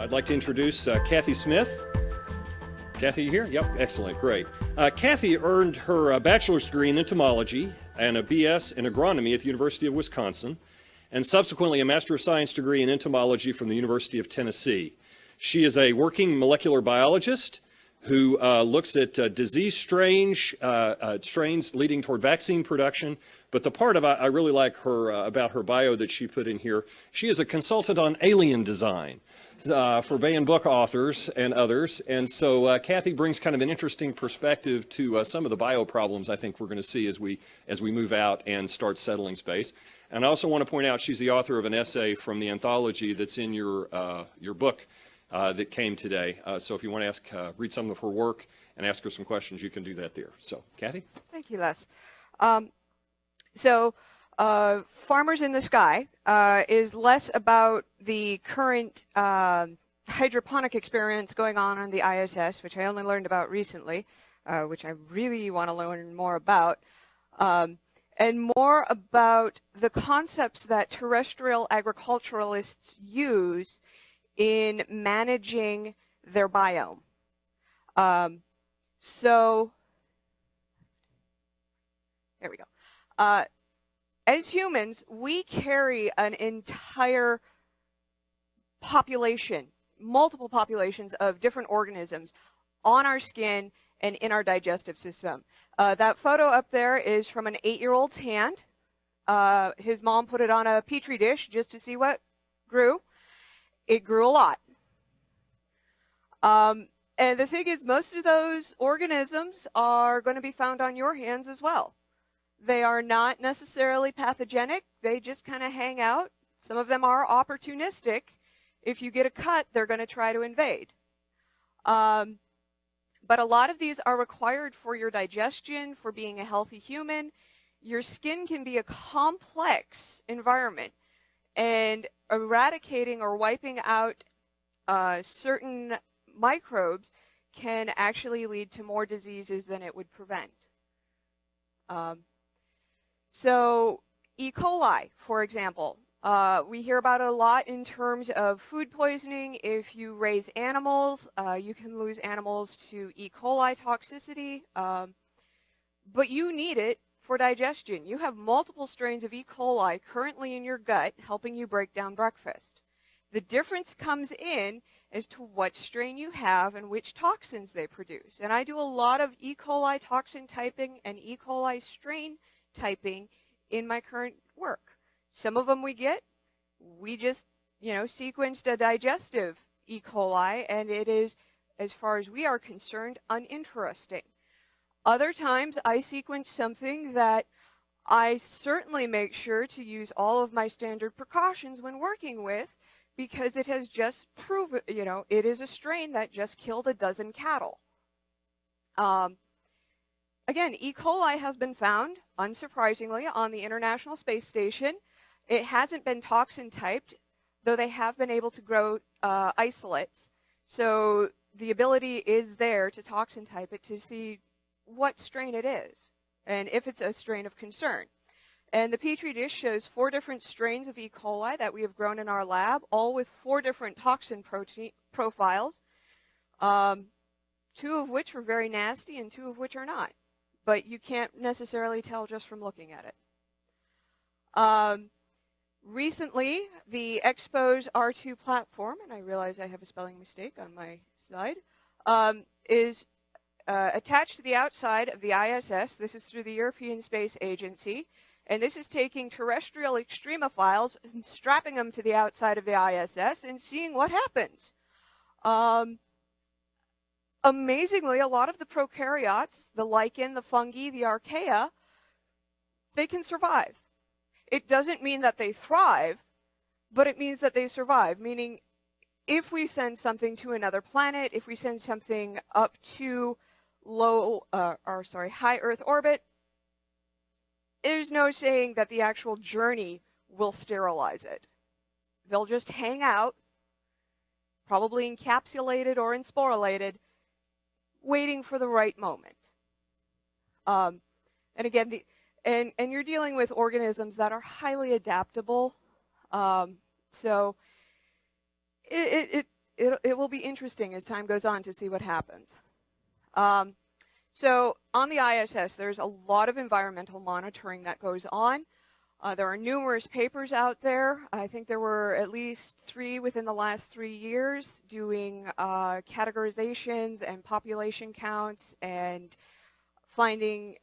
I'd like to introduce Cathe Smith. Cathe, you here? Yep, excellent, great. Cathe earned her bachelor's degree in entomology and a BS in agronomy at the University of Wisconsin, and subsequently a Master of Science degree in entomology from the University of Tennessee. She is a working molecular biologist who looks at disease strains leading toward vaccine production. But the part of I really like her about her bio that she put in here, she is a consultant on alien design for Bay and Book authors and others. And so Cathe brings kind of an interesting perspective to some of the bio problems I think we're going to see as we move out and start settling space. And I also want to point out she's the author of an essay from the anthology that's in your book that came today. So if you want to read some of her work and ask her some questions, you can do that there. So, Cathe? Thank you, Les. Farmers in the Sky is less about the current hydroponic experience going on the ISS, which I only learned about recently, which I really want to learn more about, and more about the concepts that terrestrial agriculturalists use in managing their biome. There we go. As humans, we carry an entire population, multiple populations of different organisms on our skin and in our digestive system. That photo up there is from an 8-year-old's hand. His mom put it on a petri dish just to see what grew. It grew a lot. And the thing is, most of those organisms are going to be found on your hands as well. They are not necessarily pathogenic. They just kind of hang out. Some of them are opportunistic. If you get a cut, they're going to try to invade. But a lot of these are required for your digestion, for being a healthy human. Your skin can be a complex environment, and eradicating or wiping out certain microbes can actually lead to more diseases than it would prevent. So E. coli, for example, we hear about it a lot in terms of food poisoning. If you raise animals, you can lose animals to E. coli toxicity, but you need it for digestion. You have multiple strains of E. coli currently in your gut helping you break down breakfast. The difference comes in as to what strain you have and which toxins they produce. And I do a lot of E. coli toxin typing and E. coli strain typing in my current work. Some of them we just, sequenced a digestive E. coli, and it is, as far as we are concerned, uninteresting. Other times I sequence something that I certainly make sure to use all of my standard precautions when working with, because it has just proven, it is a strain that just killed a dozen cattle. Again, E. coli has been found, unsurprisingly, on the International Space Station. It hasn't been toxin typed, though they have been able to grow isolates. So the ability is there to toxin type it to see what strain it is and if it's a strain of concern. And the Petri dish shows 4 different strains of E. coli that we have grown in our lab, all with 4 different toxin profiles, 2 of which are very nasty and 2 of which are not. But you can't necessarily tell just from looking at it. Recently, the Expose R2 platform, and I realize I have a spelling mistake on my slide, is attached to the outside of the ISS. This is through the European Space Agency. And this is taking terrestrial extremophiles and strapping them to the outside of the ISS and seeing what happens. Amazingly, a lot of the prokaryotes, the lichen, the fungi, the archaea, they can survive. It doesn't mean that they thrive, but it means that they survive, meaning if we send something to another planet, if we send something up to high Earth orbit, there's no saying that the actual journey will sterilize it. They'll just hang out, probably encapsulated or ensporulated, waiting for the right moment. And again, and you're dealing with organisms that are highly adaptable. So it will be interesting as time goes on to see what happens. So on the ISS, there's a lot of environmental monitoring that goes on. There are numerous papers out there. I think there were at least 3 within the last 3 years doing categorizations and population counts and finding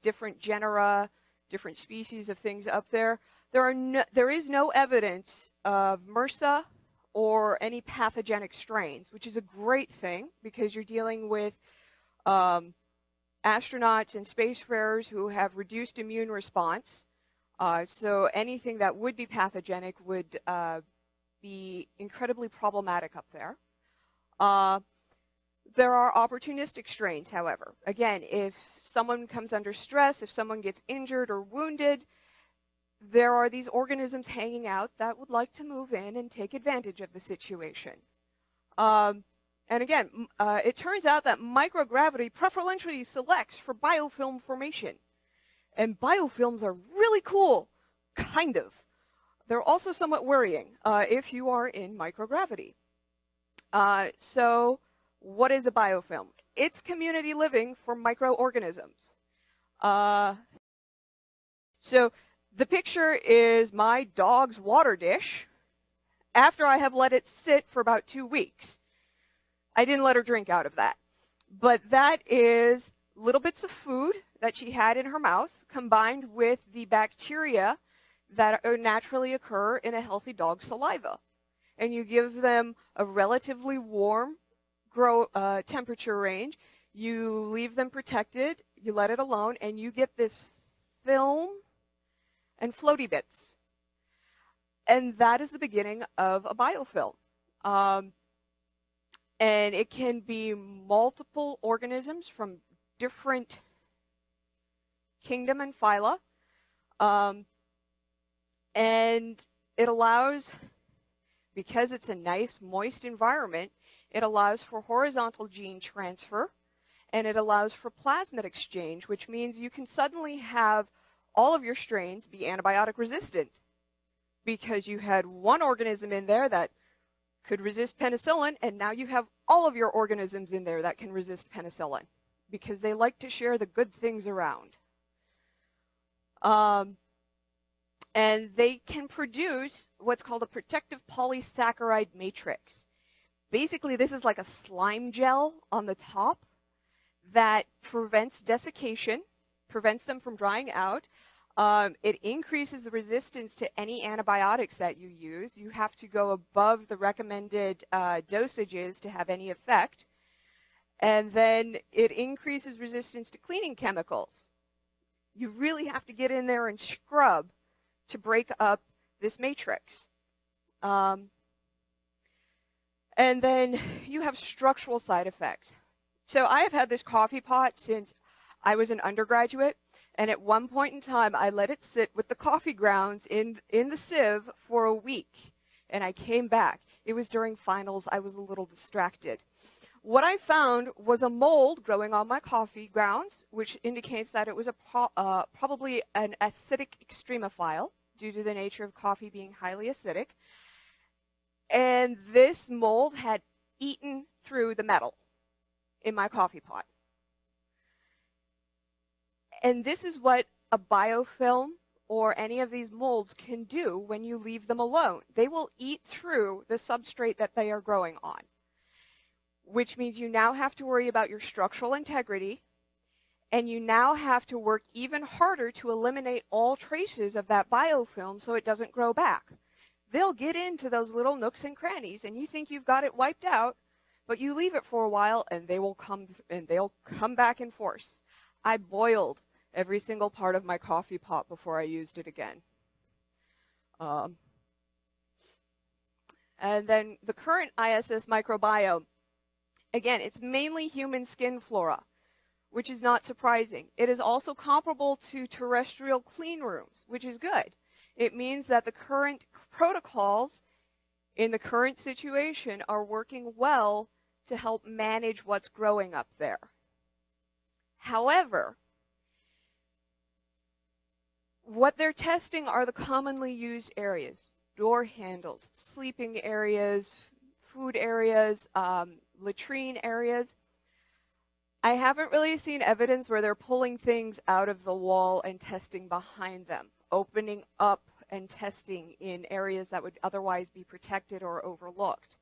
different genera, different species of things up there. There is no evidence of MRSA or any pathogenic strains, which is a great thing because you're dealing with astronauts and spacefarers who have reduced immune response. So anything that would be pathogenic would be incredibly problematic up there. There are opportunistic strains, however. Again, if someone comes under stress, if someone gets injured or wounded, there are these organisms hanging out that would like to move in and take advantage of the situation. And again, it turns out that microgravity preferentially selects for biofilm formation. And biofilms are really cool, kind of. They're also somewhat worrying if you are in microgravity. So what is a biofilm? It's community living for microorganisms. So the picture is my dog's water dish after I have let it sit for about 2 weeks. I didn't let her drink out of that. But that is little bits of food that she had in her mouth combined with the bacteria that naturally occur in a healthy dog's saliva. And you give them a relatively warm temperature range. You leave them protected. You let it alone. And you get this film and floaty bits. And that is the beginning of a biofilm. And it can be multiple organisms from different kingdom and phyla. And it allows, because it's a nice, moist environment, it allows for horizontal gene transfer, and it allows for plasmid exchange, which means you can suddenly have all of your strains be antibiotic resistant because you had one organism in there that could resist penicillin, and now you have all of your organisms in there that can resist penicillin because they like to share the good things around. And they can produce what's called a protective polysaccharide matrix. Basically, this is like a slime gel on the top that prevents desiccation, prevents them from drying out. It increases the resistance to any antibiotics that you use. You have to go above the recommended dosages to have any effect. And then it increases resistance to cleaning chemicals. You really have to get in there and scrub to break up this matrix. And then you have structural side effects. So I have had this coffee pot since I was an undergraduate. And at one point in time, I let it sit with the coffee grounds in the sieve for a week. And I came back. It was during finals. I was a little distracted. What I found was a mold growing on my coffee grounds, which indicates that it was probably an acidic extremophile due to the nature of coffee being highly acidic. And this mold had eaten through the metal in my coffee pot. And this is what a biofilm or any of these molds can do when you leave them alone. They will eat through the substrate that they are growing on, which means you now have to worry about your structural integrity, and you now have to work even harder to eliminate all traces of that biofilm so it doesn't grow back. They'll get into those little nooks and crannies, and you think you've got it wiped out, but you leave it for a while, and they'll come back in force. I boiled every single part of my coffee pot before I used it again. And then the current ISS microbiome, again, it's mainly human skin flora, which is not surprising. It is also comparable to terrestrial clean rooms, which is good. It means that the current protocols in the current situation are working well to help manage what's growing up there. However, what they're testing are the commonly used areas: door handles, sleeping areas, food areas, latrine areas. I haven't really seen evidence where they're pulling things out of the wall and testing behind them, opening up and testing in areas that would otherwise be protected or overlooked.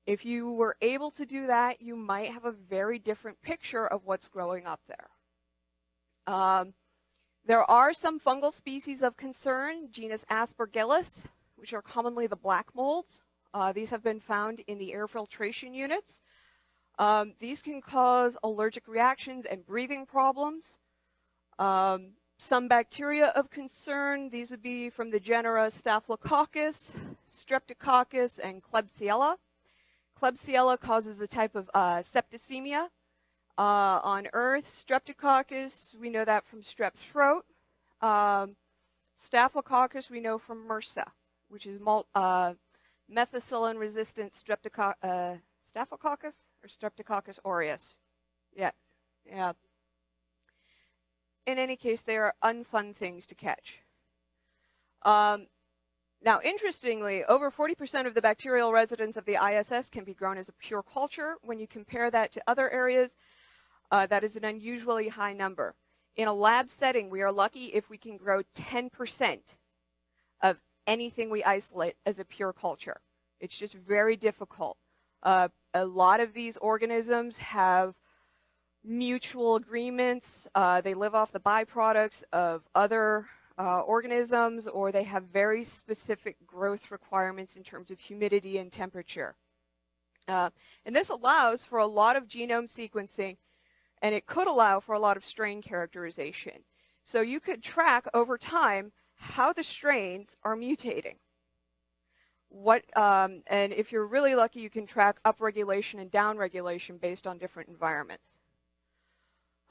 If you were able to do that, you might have a very different picture of what's growing up there. There are some fungal species of concern, genus Aspergillus, which are commonly the black molds. These have been found in the air filtration units. These can cause allergic reactions and breathing problems. Some bacteria of concern, these would be from the genera Staphylococcus, Streptococcus, and Klebsiella. Klebsiella causes a type of septicemia on Earth. Streptococcus, we know that from strep throat. Staphylococcus, we know from MRSA, which is methicillin-resistant Staphylococcus or Streptococcus aureus. Yeah. In any case, they are unfun things to catch. Now, interestingly, over 40% of the bacterial residents of the ISS can be grown as a pure culture. When you compare that to other areas, that is an unusually high number. In a lab setting, we are lucky if we can grow 10% of anything we isolate as a pure culture. It's just very difficult. A lot of these organisms have mutual agreements. They live off the byproducts of other organisms, or they have very specific growth requirements in terms of humidity and temperature. And this allows for a lot of genome sequencing, and it could allow for a lot of strain characterization. So you could track over time how the strains are mutating. And if you're really lucky, you can track upregulation and downregulation based on different environments.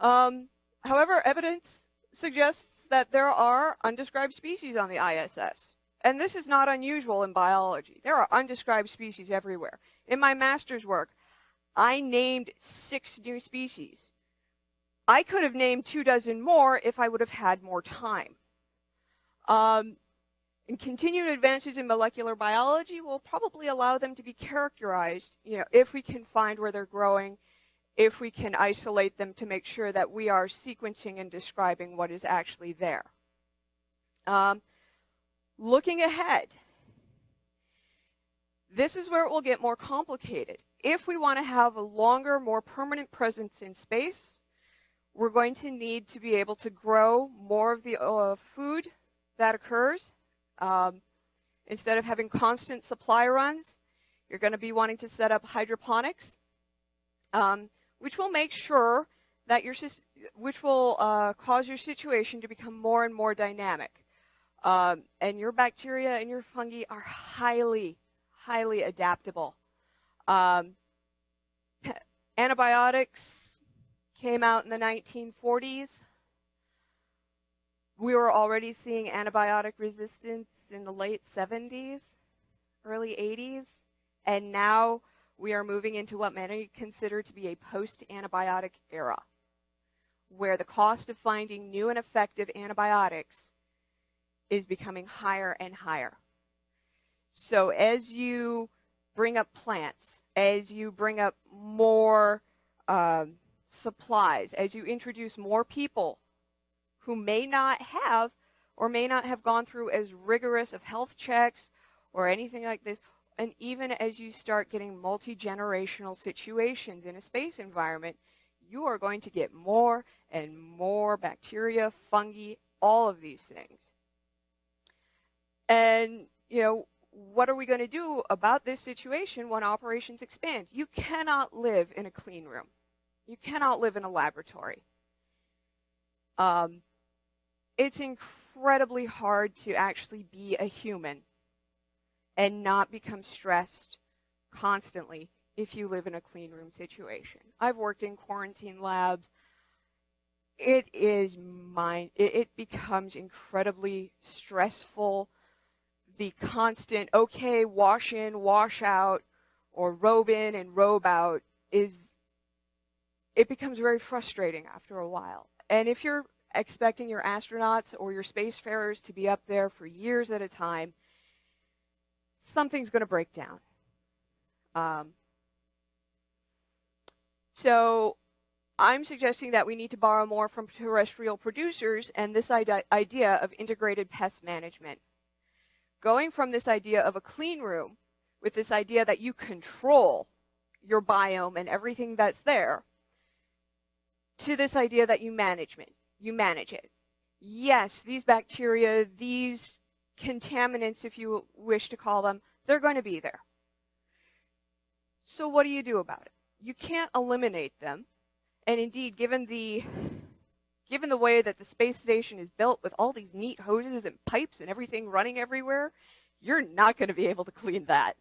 However, evidence suggests that there are undescribed species on the ISS. And this is not unusual in biology. There are undescribed species everywhere. In my master's work, I named 6 new species. I could have named 24 more if I would have had more time. And continued advances in molecular biology will probably allow them to be characterized, if we can find where they're growing, if we can isolate them to make sure that we are sequencing and describing what is actually there. Looking ahead, this is where it will get more complicated. If we want to have a longer, more permanent presence in space, we're going to need to be able to grow more of the food that occurs. Instead of having constant supply runs, you're going to be wanting to set up hydroponics, which will make sure that which will cause your situation to become more and more dynamic. And your bacteria and your fungi are highly, highly adaptable. Antibiotics came out in the 1940s. We were already seeing antibiotic resistance in the late 70s, early 80s, and now we are moving into what many consider to be a post-antibiotic era, where the cost of finding new and effective antibiotics is becoming higher and higher. So as you bring up plants, as you bring up more supplies, as you introduce more people who may not have or may not have gone through as rigorous of health checks or anything like this, and even as you start getting multi-generational situations in a space environment, you are going to get more and more bacteria, fungi, all of these things. And, what are we going to do about this situation when operations expand? You cannot live in a clean room. You cannot live in a laboratory. It's incredibly hard to actually be a human and not become stressed constantly if you live in a clean room situation. I've worked in quarantine labs. It becomes incredibly stressful. The constant, wash in, wash out, or robe in and robe out it becomes very frustrating after a while. And if you're expecting your astronauts or your spacefarers to be up there for years at a time, something's going to break down. So I'm suggesting that we need to borrow more from terrestrial producers and this idea of integrated pest management. Going from this idea of a clean room with this idea that you control your biome and everything that's there to this idea that you manage it. Yes, these bacteria, these contaminants, if you wish to call them, they're going to be there. So what do you do about it? You can't eliminate them. And indeed, given the way that the space station is built with all these neat hoses and pipes and everything running everywhere, you're not going to be able to clean that.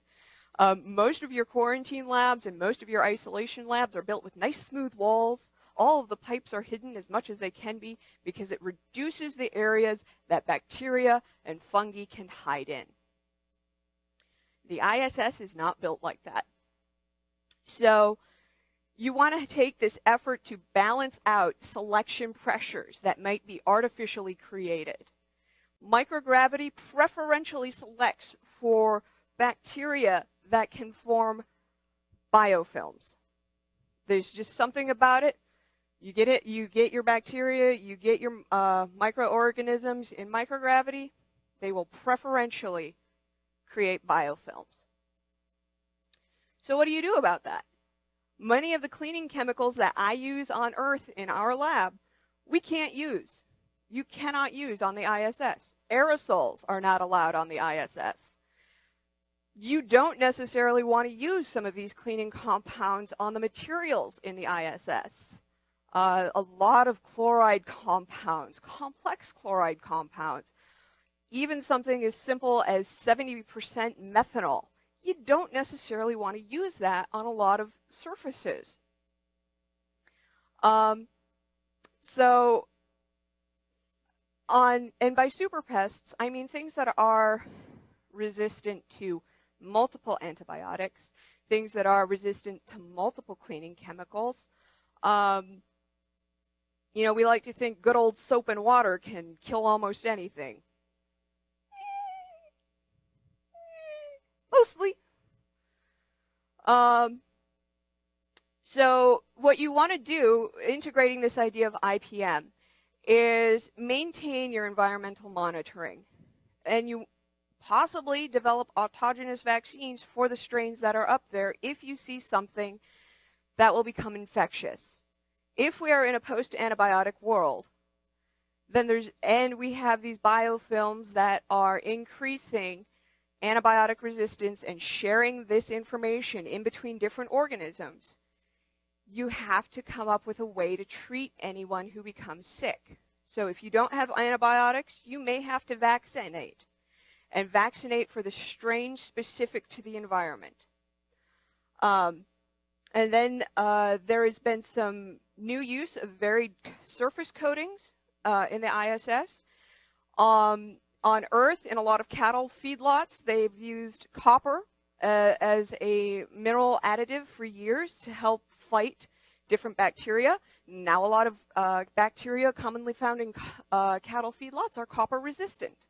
Most of your quarantine labs and most of your isolation labs are built with nice smooth walls. All of the pipes are hidden as much as they can be because it reduces the areas that bacteria and fungi can hide in. The ISS is not built like that. So you want to take this effort to balance out selection pressures that might be artificially created. Microgravity preferentially selects for bacteria that can form biofilms. There's just something about it. You get your bacteria, you get your microorganisms in microgravity, they will preferentially create biofilms. So what do you do about that? Many of the cleaning chemicals that I use on Earth in our lab, we can't use. You cannot use on the ISS. Aerosols are not allowed on the ISS. You don't necessarily want to use some of these cleaning compounds on the materials in the ISS. A lot of chloride compounds, complex chloride compounds, even something as simple as 70% methanol. You don't necessarily want to use that on a lot of surfaces. And by superpests, I mean things that are resistant to multiple antibiotics, things that are resistant to multiple cleaning chemicals. We like to think good old soap and water can kill almost anything. Mostly. So what you want to do, integrating this idea of IPM, is maintain your environmental monitoring. And you possibly develop autogenous vaccines for the strains that are up there if you see something that will become infectious. If we are in a post-antibiotic world, then we have these biofilms that are increasing antibiotic resistance and sharing this information in between different organisms, you have to come up with a way to treat anyone who becomes sick. So if you don't have antibiotics, you may have to vaccinate, and vaccinate for the strain specific to the environment. And then there has been some new use of varied surface coatings in the ISS. On Earth, in a lot of cattle feedlots, they've used copper as a mineral additive for years to help fight different bacteria. Now a lot of bacteria commonly found in cattle feedlots are copper resistant.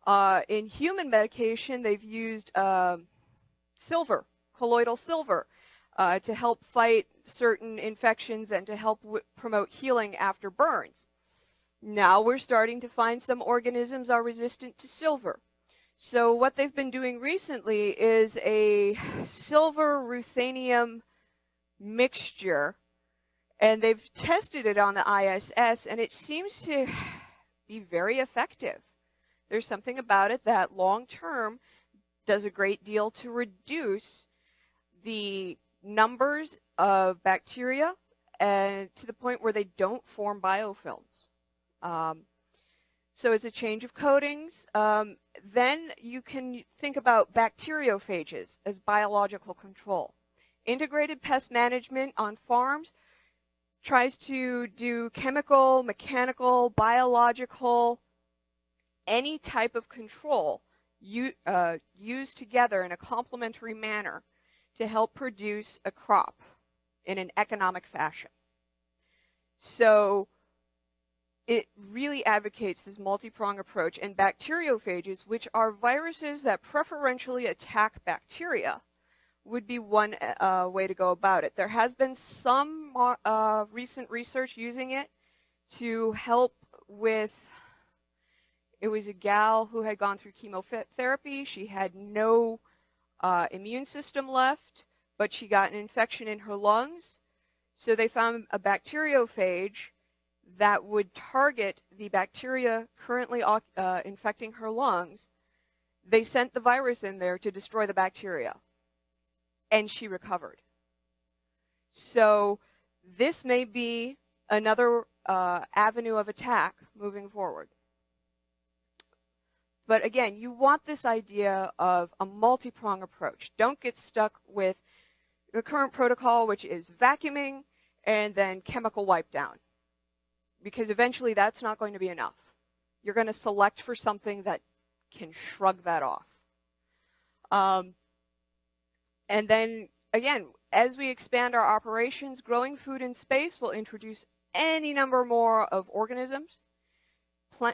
In human medication, they've used silver, colloidal silver, to help fight certain infections and to help promote healing after burns. Now we're starting to find some organisms are resistant to silver. So what they've been doing recently is a silver ruthenium mixture, and they've tested it on the ISS, and it seems to be very effective. There's something about it that long term does a great deal to reduce the numbers of bacteria and to the point where they don't form biofilms. So it's a change of coatings. Then you can think about bacteriophages as biological control. Integrated pest management on farms tries to do chemical, mechanical, biological, any type of control used together in a complementary manner to help produce a crop in an economic fashion. So it really advocates this multi-prong approach, and bacteriophages, which are viruses that preferentially attack bacteria, would be one way to go about it. There has been some recent research using it to help with, it was a gal who had gone through chemotherapy. She had no immune system left, but she got an infection in her lungs. So they found a bacteriophage that would target the bacteria currently infecting her lungs. They sent the virus in there to destroy the bacteria, and she recovered. So this may be another avenue of attack moving forward. But again, you want this idea of a multi-prong approach. Don't get stuck with the current protocol, which is vacuuming and then chemical wipe down, because eventually that's not going to be enough. You're going to select for something that can shrug that off. And then, again, as we expand our operations, growing food in space will introduce any number more of organisms.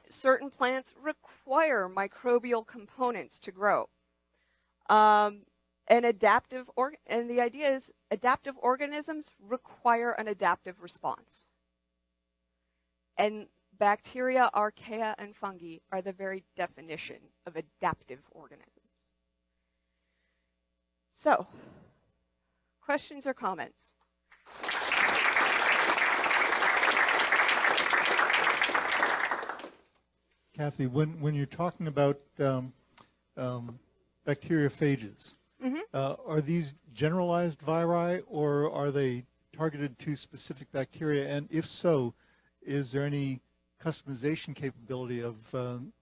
Certain plants require microbial components to grow. And the idea is adaptive organisms require an adaptive response. And bacteria, archaea, and fungi are the very definition of adaptive organisms. So, questions or comments? Cathe, when you're talking about bacteriophages, are these generalized viri, or are they targeted to specific bacteria? And if so, is there any customization capability of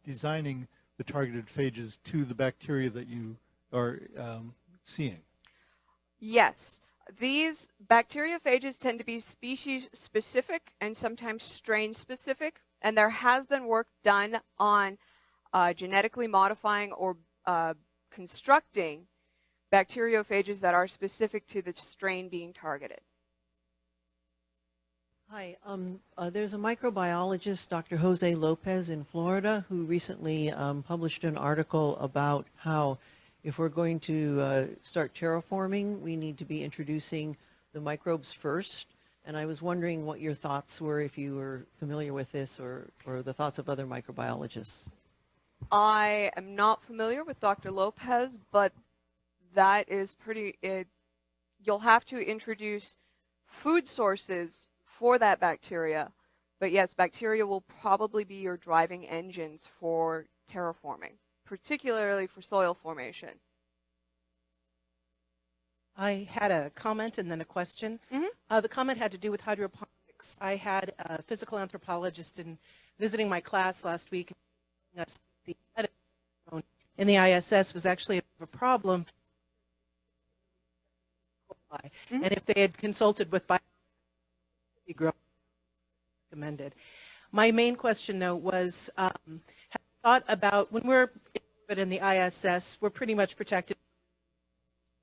designing the targeted phages to the bacteria that you are seeing? Yes. These bacteriophages tend to be species-specific and sometimes strain-specific, and there has been work done on genetically modifying or constructing bacteriophages that are specific to the strain being targeted. Hi, there's a microbiologist, Dr. Jose Lopez in Florida, who recently published an article about how if we're going to start terraforming, we need to be introducing the microbes first. And I was wondering what your thoughts were, if you were familiar with this, or the thoughts of other microbiologists. I am not familiar with Dr. Lopez, but that is you'll have to introduce food sources for that bacteria. But yes, bacteria will probably be your driving engines for terraforming, particularly for soil formation. I had a comment and then a question. The comment had to do with hydroponics. I had a physical anthropologist visiting my class last week. The in the ISS was actually a problem. And if they had consulted with recommended. My main question, though, was have you thought about when we're in the ISS, we're pretty much protected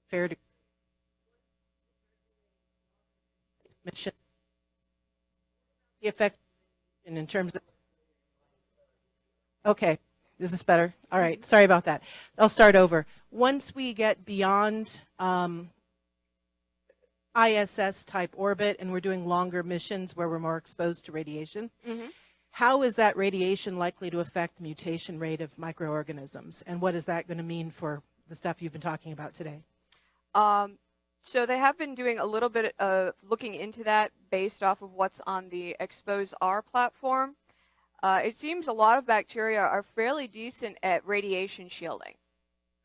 fair to mission. The effect in terms of okay, is this better? All right, sorry about that. I'll start over. Once we get beyond ISS type orbit and we're doing longer missions where we're more exposed to radiation, how is that radiation likely to affect the mutation rate of microorganisms, and what is that going to mean for the stuff you've been talking about today? So they have been doing a little bit of looking into that based off of what's on the Expose-R platform. It seems a lot of bacteria are fairly decent at radiation shielding.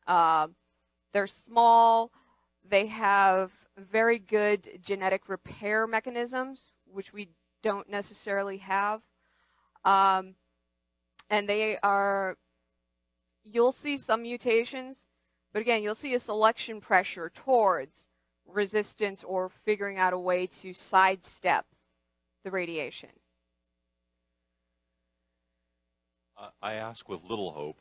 They're small, they have very good genetic repair mechanisms, which we don't necessarily have. And you'll see some mutations, but again, you'll see a selection pressure towards resistance or figuring out a way to sidestep the radiation. I ask with little hope,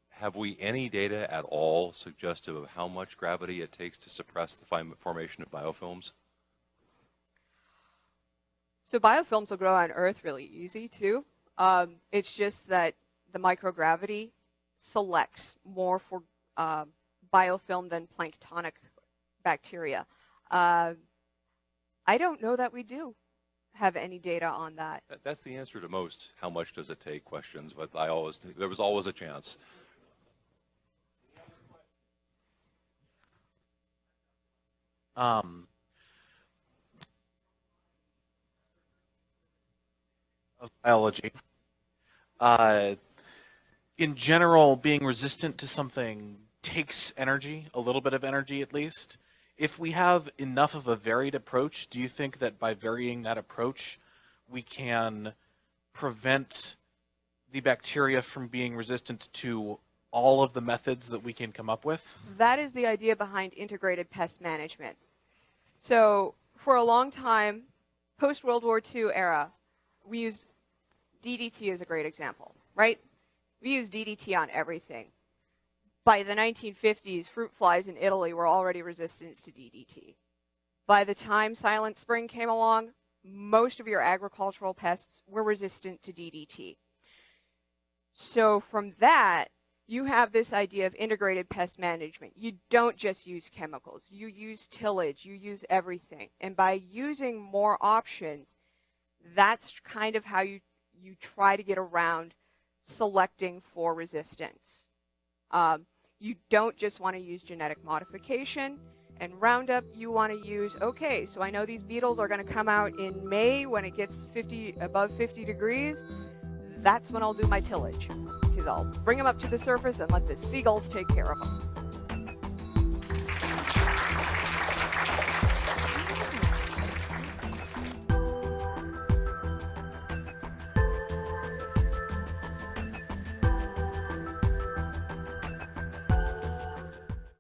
have we any data at all suggestive of how much gravity it takes to suppress the formation of biofilms? So biofilms will grow on Earth really easy too. It's just that the microgravity selects more for biofilm than planktonic bacteria. I don't know that we do have any data on that. That's the answer to most how much does it take questions, but I always think there was always a chance. Of biology. In general, being resistant to something takes energy, a little bit of energy at least. If we have enough of a varied approach, do you think that by varying that approach, we can prevent the bacteria from being resistant to all of the methods that we can come up with? That is the idea behind integrated pest management. So for a long time, post-World War II era, we used DDT as a great example, right? We used DDT on everything. By the 1950s, fruit flies in Italy were already resistant to DDT. By the time Silent Spring came along, most of your agricultural pests were resistant to DDT. So from that, you have this idea of integrated pest management. You don't just use chemicals. You use tillage. You use everything. And by using more options, that's kind of how you try to get around selecting for resistance. You don't just want to use genetic modification. And Roundup, you want to use, okay, so I know these beetles are going to come out in May when it gets above 50 degrees. That's when I'll do my tillage, because I'll bring them up to the surface and let the seagulls take care of them.